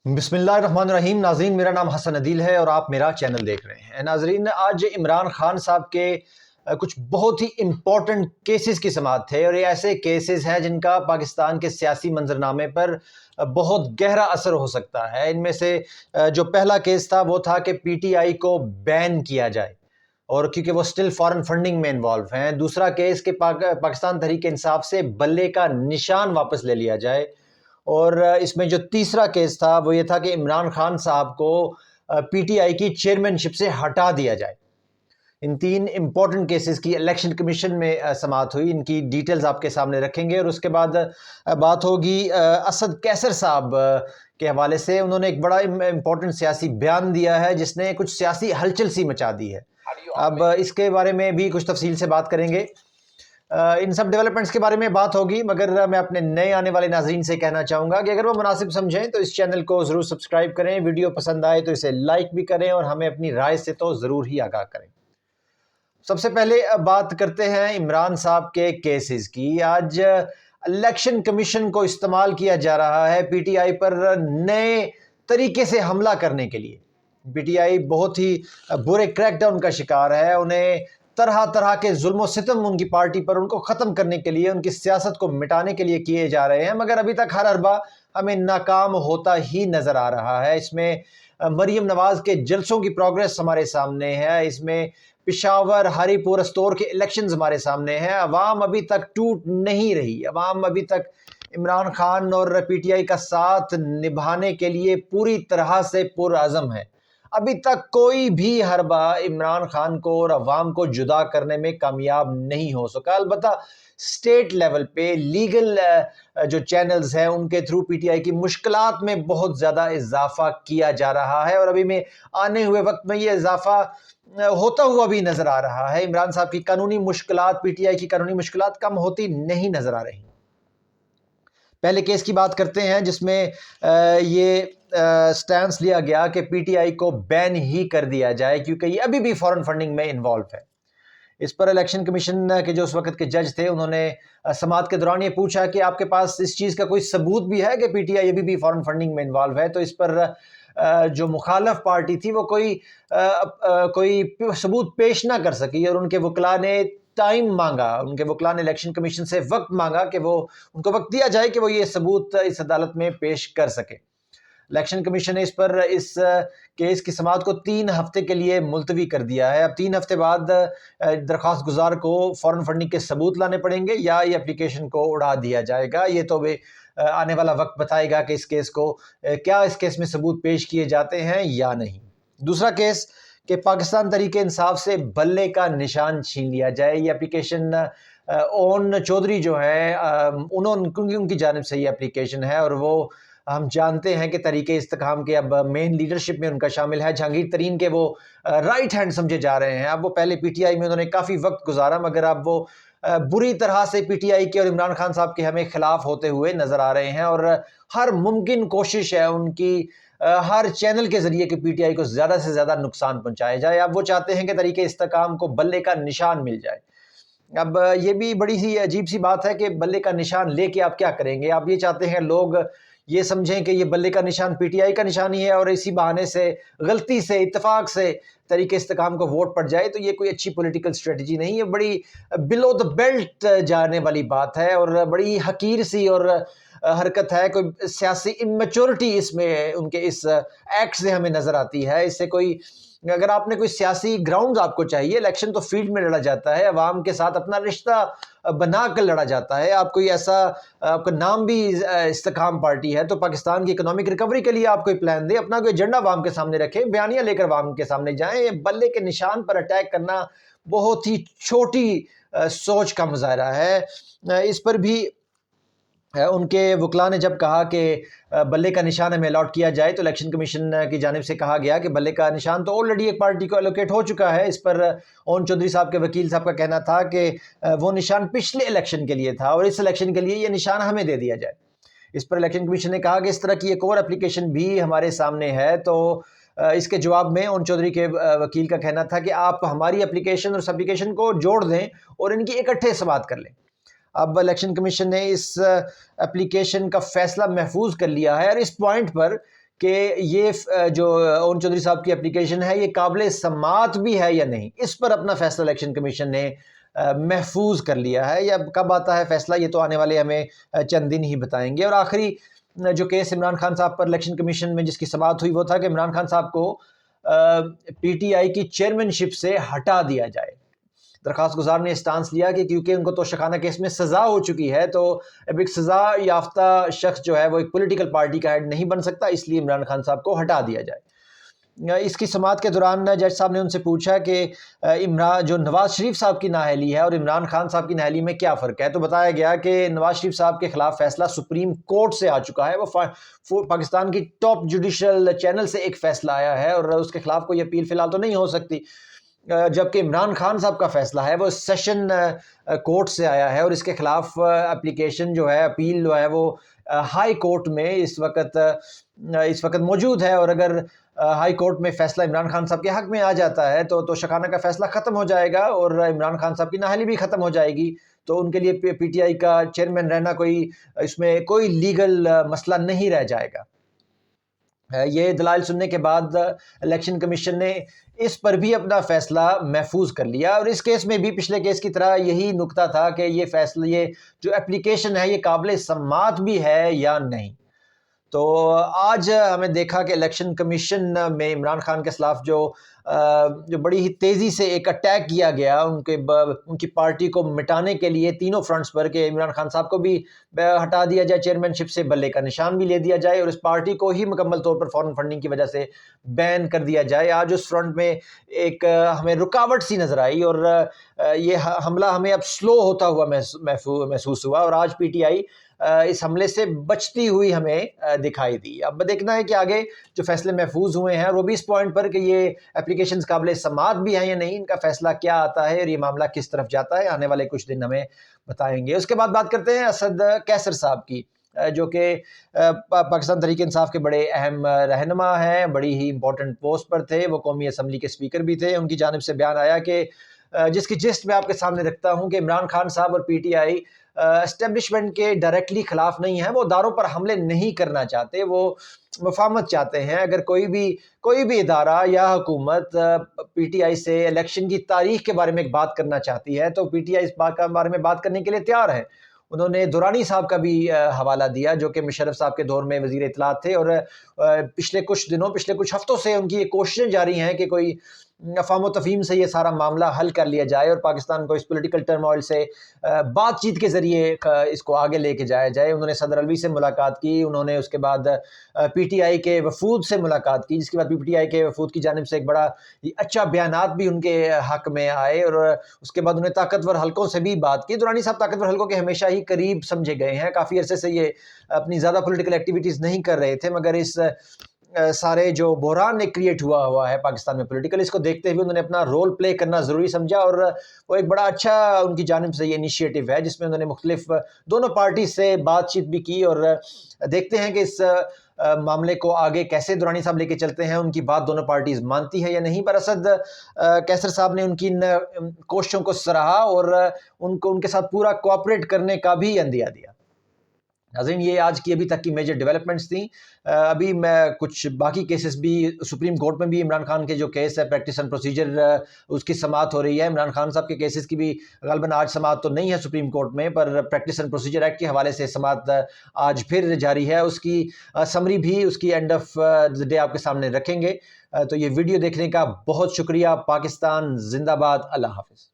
बिस्मिल्लाहिर्रहमानिर्रहीम। नाज़रीन, मेरा नाम हसन अदील है और आप मेरा चैनल देख रहे हैं। नाज़रीन, आज इमरान खान साहब के कुछ बहुत ही इम्पोर्टेंट केसेस की समाअत थे और ये ऐसे केसेस हैं जिनका पाकिस्तान के सियासी मंजरनामे पर बहुत गहरा असर हो सकता है। इनमें से जो पहला केस था वो था कि पीटीआई को बैन किया जाए, और क्योंकि वो स्टिल फॉरेन फंडिंग में इन्वॉल्व हैं। दूसरा केस कि पाकिस्तान तहरीक इंसाफ से बल्ले का निशान वापस ले लिया जाए। और इसमें जो तीसरा केस था वो ये था कि इमरान खान साहब को पीटीआई की चेयरमैनशिप से हटा दिया जाए। इन तीन इंपॉर्टेंट केसेस की इलेक्शन कमीशन में समाअत हुई। इनकी डिटेल्स आपके सामने रखेंगे और उसके बाद बात होगी असद कैसर साहब के हवाले से। उन्होंने एक बड़ा इंपॉर्टेंट सियासी बयान दिया है जिसने कुछ सियासी हलचल सी मचा दी है। अब इसके बारे में भी कुछ तफसील से बात करेंगे। इन सब डेवलपमेंट्स के बारे में बात होगी, मगर मैं अपने नए आने वाले नाज़रीन से कहना चाहूँगा कि अगर वो मुनासिब समझें तो इस चैनल को ज़रूर सब्सक्राइब करें, वीडियो पसंद आए तो इसे लाइक भी करें और हमें अपनी राय से तो ज़रूर ही आगाह करें। सबसे पहले बात करते हैं इमरान साहब के केसेस की। आज इलेक्शन कमीशन को इस्तेमाल किया जा रहा है पीटीआई पर नए तरीके से हमला करने के लिए। पीटीआई बहुत ही बुरे क्रैकडाउन का शिकार है। उन्हें तरह तरह के जुल्म सितम उनकी पार्टी पर उनको ख़त्म करने के लिए, उनकी सियासत को मिटाने के लिए किए जा रहे हैं, मगर अभी तक हर अरबा हमें नाकाम होता ही नज़र आ रहा है। इसमें मरीम नवाज़ के जलसों की प्रोग्रेस हमारे सामने है, इसमें पिशावर, हरीपुर, अस्तौर के इलेक्शंस हमारे सामने हैं। अवाम अभी तक टूट नहीं रही। अवाम अभी तक इमरान खान और पीटीआई का साथ निभाने के लिए पूरी तरह से पुरअज़म है। अभी तक कोई भी हरबा इमरान खान को और अवाम को जुदा करने में कामयाब नहीं हो सका। अलबत्ता स्टेट लेवल पे लीगल जो चैनल्स हैं उनके थ्रू पीटीआई की मुश्किलात में बहुत ज़्यादा इजाफा किया जा रहा है और अभी में आने हुए वक्त में ये इजाफा होता हुआ भी नज़र आ रहा है। इमरान साहब की कानूनी मुश्किलात, पीटीआई की कानूनी मुश्किलात कम होती नहीं नज़र आ रही। पहले केस की बात करते हैं जिसमें ये स्टैंस लिया गया कि पीटीआई को बैन ही कर दिया जाए क्योंकि ये अभी भी फॉरेन फंडिंग में इन्वॉल्व है। इस पर इलेक्शन कमीशन के जो उस वक्त के जज थे उन्होंने समाअत के दौरान ये पूछा कि आपके पास इस चीज़ का कोई सबूत भी है कि पीटीआई अभी भी फॉरेन फंडिंग में इन्वॉल्व है। तो इस पर जो मुखालफ पार्टी थी वो कोई सबूत पेश ना कर सकी और उनके वकला ने टाइम मांगा। उनके वकला ने इलेक्शन कमीशन से वक्त मांगा कि वो उनको वक्त दिया जाए कि वो ये सबूत इस अदालत में पेश कर सके। इलेक्शन कमीशन ने इस केस की समाअत को 3 हफ्ते के लिए मुलतवी कर दिया है। अब 3 हफ्ते बाद दरख्वास्त गुजार को फॉरेन फंडिंग के सबूत लाने पड़ेंगे या ये एप्लीकेशन को उड़ा दिया जाएगा। ये तो आने वाला वक्त बताएगा कि इस केस को क्या इस केस में सबूत पेश किए जाते हैं या नहीं। दूसरा केस कि पाकिस्तान तहरीक इंसाफ से बल्ले का निशान छीन लिया जाए। ये एप्लीकेशन ओन चौधरी जो है उनकी जानिब से ये एप्लीकेशन है और वो हम जानते हैं कि तरीके इस्तेकाम के अब मेन लीडरशिप में उनका शामिल है। जहांगीर तरीन के वो राइट हैंड समझे जा रहे हैं। अब वो पहले पीटीआई में उन्होंने काफ़ी वक्त गुजारा, मगर अब वो बुरी तरह से पीटीआई के और इमरान खान साहब के हमें खिलाफ होते हुए नज़र आ रहे हैं और हर मुमकिन कोशिश है उनकी हर चैनल के ज़रिए कि पीटीआई को ज़्यादा से ज़्यादा नुकसान पहुँचाया जाए। अब वो चाहते हैं कि तरीके इस्तेकाम को बल्ले का निशान मिल जाए। अब ये भी बड़ी सी अजीब सी बात है कि बल्ले का निशान लेके आप क्या करेंगे। आप ये चाहते हैं लोग ये समझें कि ये बल्ले का निशान पीटीआई का निशान ही है और इसी बहाने से गलती से इत्तेफाक से तरीके इस्तेकाम को वोट पड़ जाए, तो ये कोई अच्छी पॉलिटिकल स्ट्रेटजी नहीं है। बड़ी बिलो द बेल्ट जाने वाली बात है और बड़ी हकीर सी और हरकत है। कोई सियासी इमेच्योरिटी इसमें उनके इस एक्ट से हमें नज़र आती है। इससे कोई, अगर आपने कोई सियासी ग्राउंड आपको चाहिए, इलेक्शन तो फील्ड में लड़ा जाता है, अवाम के साथ अपना रिश्ता बना कर लड़ा जाता है। आप कोई ऐसा, आपका नाम भी इस्तेकाम पार्टी है, तो पाकिस्तान की इकोनॉमिक रिकवरी के लिए आप कोई प्लान दें, अपना कोई एजेंडा अवाम के सामने रखें, बयानिया लेकर अवाम के सामने जाएं। बल्ले के निशान पर अटैक करना बहुत ही छोटी सोच का मुजाहरा है। इस पर भी उनके वकला ने जब कहा कि बल्ले का निशान हमें अलॉट किया जाए, तो इलेक्शन कमीशन की जानिब से कहा गया कि बल्ले का निशान तो ऑलरेडी एक पार्टी को एलोकेट हो चुका है। इस पर ओन चौधरी साहब के वकील साहब का कहना था कि वो निशान पिछले इलेक्शन के लिए था और इस इलेक्शन के लिए ये निशान हमें दे दिया जाए। इस पर इलेक्शन कमीशन ने कहा कि इस तरह की एक और एप्लीकेशन भी हमारे सामने है। तो इसके जवाब में ओन चौधरी के वकील का कहना था कि आप हमारी एप्लीकेशन और उस एप्लीकेशन को जोड़ दें और इनकी इकट्ठे समाअत कर लें। अब इलेक्शन कमीशन ने इस एप्लीकेशन का फैसला महफूज कर लिया है और इस पॉइंट पर کہ یہ جو اوم چودھری صاحب کی اپلیکیشن ہے یہ قابل سماعت بھی ہے یا نہیں، اس پر اپنا فیصلہ الیکشن کمیشن نے محفوظ کر لیا ہے۔ یا کب آتا ہے فیصلہ یہ تو آنے والے ہمیں چند دن ہی بتائیں گے۔ اور آخری جو کیس عمران خان صاحب پر الیکشن کمیشن میں جس کی سماعت ہوئی وہ تھا کہ عمران خان صاحب کو پی ٹی آئی کی چیئرمین شپ سے ہٹا دیا جائے۔ درخواست گزار نے اسٹانس لیا کہ کیونکہ ان کو توشخانہ کیس میں سزا ہو چکی ہے تو اب ایک سزا یافتہ شخص جو ہے وہ ایک پولیٹیکل پارٹی کا ہیڈ نہیں بن سکتا، اس لیے عمران خان صاحب کو ہٹا دیا جائے۔ اس کی سماعت کے دوران جج صاحب نے ان سے پوچھا کہ جو نواز شریف صاحب کی نااہلی ہے اور عمران خان صاحب کی نااہلی میں کیا فرق ہے، تو بتایا گیا کہ نواز شریف صاحب کے خلاف فیصلہ سپریم کورٹ سے آ چکا ہے، وہ پاکستان کی ٹاپ جوڈیشل چینل سے ایک فیصلہ آیا ہے اور اس کے خلاف کوئی اپیل فی الحال تو نہیں ہو سکتی، جبکہ عمران خان صاحب کا فیصلہ ہے وہ سیشن کورٹ سے آیا ہے اور اس کے خلاف اپلیکیشن جو ہے اپیل جو ہے وہ ہائی کورٹ میں اس وقت موجود ہے۔ اور اگر ہائی کورٹ میں فیصلہ عمران خان صاحب کے حق میں آ جاتا ہے تو توشخانہ کا فیصلہ ختم ہو جائے گا اور عمران خان صاحب کی نااہلی بھی ختم ہو جائے گی، تو ان کے لیے پی ٹی آئی کا چیئرمین رہنا اس میں کوئی لیگل مسئلہ نہیں رہ جائے گا۔ یہ دلائل سننے کے بعد الیکشن کمیشن نے اس پر بھی اپنا فیصلہ محفوظ کر لیا، اور اس کیس میں بھی پچھلے کیس کی طرح یہی نکتہ تھا کہ یہ جو اپلیکیشن ہے یہ قابل سماعت بھی ہے یا نہیں۔ تو آج ہمیں دیکھا کہ الیکشن کمیشن میں عمران خان کے خلاف جو بڑی ہی تیزی سے ایک اٹیک کیا گیا ان کی پارٹی کو مٹانے کے لیے تینوں فرنٹس پر، کہ عمران خان صاحب کو بھی ہٹا دیا جائے چیئرمین شپ سے، بلے کا نشان بھی لے دیا جائے اور اس پارٹی کو ہی مکمل طور پر فارن فنڈنگ کی وجہ سے بین کر دیا جائے۔ آج اس فرنٹ میں ایک ہمیں رکاوٹ سی نظر آئی اور یہ حملہ ہمیں اب سلو ہوتا ہوا محسوس ہوا، اور آج پی ٹی آئی اس حملے سے بچتی ہوئی ہمیں دکھائی دی۔ اب دیکھنا ہے کہ آگے جو فیصلے محفوظ ہوئے ہیں وہ بھی اس پوائنٹ پر کہ یہ اپلیکیشنز قابل سماعت بھی ہیں یا نہیں، ان کا فیصلہ کیا آتا ہے اور یہ معاملہ کس طرف جاتا ہے، آنے والے کچھ دن ہمیں بتائیں گے۔ اس کے بعد بات کرتے ہیں اسد کیسر صاحب کی، جو کہ پاکستان تحریک انصاف کے بڑے اہم رہنما ہیں، بڑی ہی امپورٹنٹ پوسٹ پر تھے، وہ قومی اسمبلی کے اسپیکر بھی تھے۔ ان کی جانب سے بیان آیا کہ جس کی جسٹ میں آپ کے سامنے رکھتا ہوں کہ عمران خان صاحب اور پی ٹی آئی اسٹیبلشمنٹ کے ڈائریکٹلی خلاف نہیں ہیں، وہ اداروں پر حملے نہیں کرنا چاہتے، وہ مفاہمت چاہتے ہیں۔ اگر کوئی بھی ادارہ یا حکومت پی ٹی آئی سے الیکشن کی تاریخ کے بارے میں ایک بات کرنا چاہتی ہے تو پی ٹی آئی اس بات کے بارے میں بات کرنے کے لیے تیار ہے۔ انہوں نے دورانی صاحب کا بھی حوالہ دیا جو کہ مشرف صاحب کے دور میں وزیر اطلاعات تھے، اور پچھلے کچھ ہفتوں سے ان کی یہ کوششیں جاری ہیں کہ کوئی افہام و تفہیم سے یہ سارا معاملہ حل کر لیا جائے اور پاکستان کو اس پولیٹیکل ٹرموائل سے بات چیت کے ذریعے اس کو آگے لے کے جایا جائے۔ انہوں نے صدر الوی سے ملاقات کی، انہوں نے اس کے بعد پی ٹی آئی کے وفود سے ملاقات کی، جس کے بعد پی ٹی آئی کے وفود کی جانب سے ایک بڑا اچھا بیانات بھی ان کے حق میں آئے، اور اس کے بعد انہیں طاقتور حلقوں سے بھی بات کی۔ دورانی صاحب طاقتور حلقوں کے ہمیشہ ہی قریب سمجھے گئے ہیں، کافی عرصے سے یہ اپنی زیادہ پولیٹیکل ایکٹیویٹیز نہیں کر رہے تھے، مگر اس سارے جو بحران نے کریٹ ہوا ہے پاکستان میں پولیٹیکل، اس کو دیکھتے ہوئے انہوں نے اپنا رول پلے کرنا ضروری سمجھا، اور وہ ایک بڑا اچھا ان کی جانب سے یہ انیشیٹو ہے جس میں انہوں نے مختلف دونوں پارٹی سے بات چیت بھی کی، اور دیکھتے ہیں کہ اس معاملے کو آگے کیسے دورانی صاحب لے کے چلتے ہیں، ان کی بات دونوں پارٹیز مانتی ہے یا نہیں۔ پر اسد کیسر صاحب نے ان کی ان کوششوں کو سراہا اور ان کے ساتھ پورا کوآپریٹ کرنے کا بھی عندیہ دیا۔ ناظرین، یہ آج کی ابھی تک کی میجر ڈیولپمنٹس تھیں۔ ابھی میں کچھ باقی کیسز بھی سپریم کورٹ میں بھی عمران خان کے جو کیس ہے پریکٹس اینڈ پروسیجر، اس کی سماعت ہو رہی ہے۔ عمران خان صاحب کے کیسز کی بھی غالباً آج سماعت تو نہیں ہے سپریم کورٹ میں، پر پریکٹس اینڈ پروسیجر ایکٹ کے حوالے سے سماعت آج پھر جاری ہے۔ اس کی سمری بھی اس کی اینڈ آف دی ڈے آپ کے سامنے رکھیں گے۔ تو یہ ویڈیو دیکھنے کا بہت شکریہ۔ پاکستان زندہ باد، اللہ حافظ۔